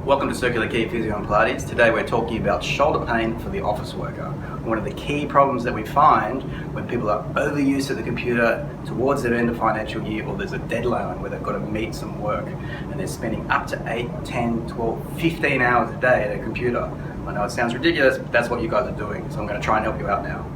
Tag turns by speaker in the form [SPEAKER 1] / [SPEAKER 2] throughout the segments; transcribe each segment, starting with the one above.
[SPEAKER 1] Welcome to Circular Quay Physio and Pilates. Today we're talking about shoulder pain for the office worker. One of the key problems that we find when people are overused at the computer towards their end of financial year, or there's a deadline where they've got to meet some work and they're spending up to 8, 10, 12, 15 hours a day at a computer. I know it sounds ridiculous, but that's what you guys are doing, so I'm going to try and help you out now.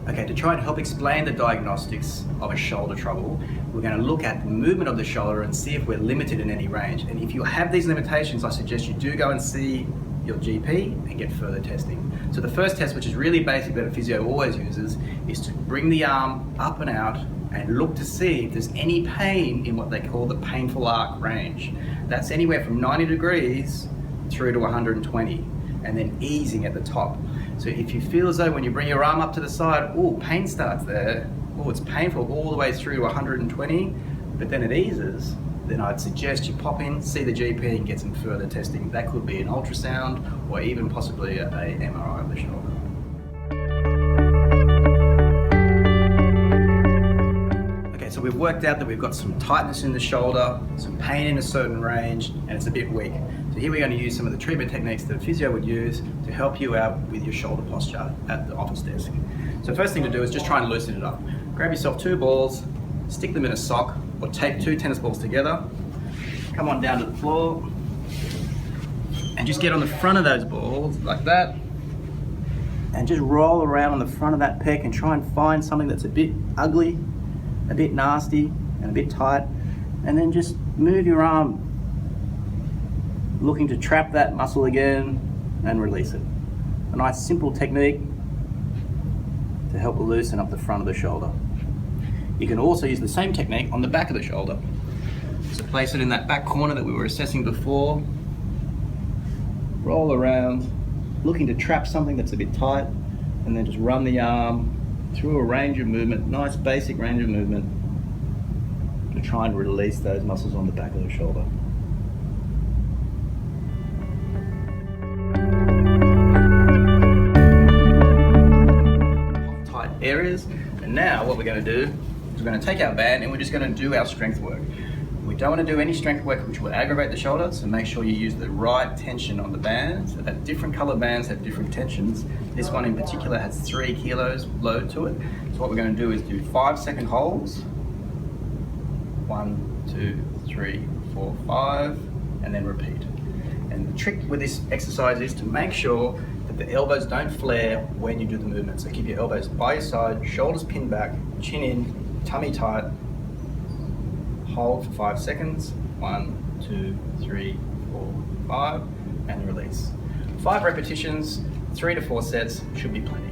[SPEAKER 1] Okay, to try and help explain the diagnostics of a shoulder trouble, we're going to look at the movement of the shoulder and see if we're limited in any range. And if you have these limitations, I suggest you do go and see your GP and get further testing. So the first test, which is really basic that a physio always uses, is to bring the arm up and out and look to see if there's any pain in what they call the painful arc range. That's anywhere from 90 degrees through to 120, and then easing at the top. So if you feel as though when you bring your arm up to the side, oh, pain starts there, oh, it's painful all the way through to 120, but then it eases, then I'd suggest you pop in, see the GP and get some further testing. That could be an ultrasound or even possibly a MRI of the shoulder. Okay, so we've worked out that we've got some tightness in the shoulder, some pain in a certain range, and it's a bit weak. So here we're going to use some of the treatment techniques that a physio would use to help you out with your shoulder posture at the office desk. So first thing to do is just try and loosen it up. Grab yourself 2 balls, stick them in a sock, or tape 2 tennis balls together. Come on down to the floor, and just get on the front of those balls like that, and just roll around on the front of that pec and try and find something that's a bit ugly, a bit nasty, and a bit tight, and then just move your arm, looking to trap that muscle again and release it. A nice simple technique to help loosen up the front of the shoulder. You can also use the same technique on the back of the shoulder. So place it in that back corner that we were assessing before. Roll around, looking to trap something that's a bit tight, and then just run the arm through a range of movement, nice basic range of movement, to try and release those muscles on the back of the shoulder. Areas. And now what we're going to do is we're going to take our band and we're just going to do our strength work. We don't want to do any strength work which will aggravate the shoulder, so make sure you use the right tension on the bands. So that different color bands have different tensions. This one in particular has 3 kilos load to it. So what we're going to do is do 5-second holds. 1, 2, 3, 4, 5, and then repeat. And the trick with this exercise is to make sure that the elbows don't flare when you do the movement. So keep your elbows by your side, shoulders pinned back, chin in, tummy tight. Hold for 5 seconds. 1, 2, 3, 4, 5, and release. 5 repetitions, 3 to 4 sets should be plenty.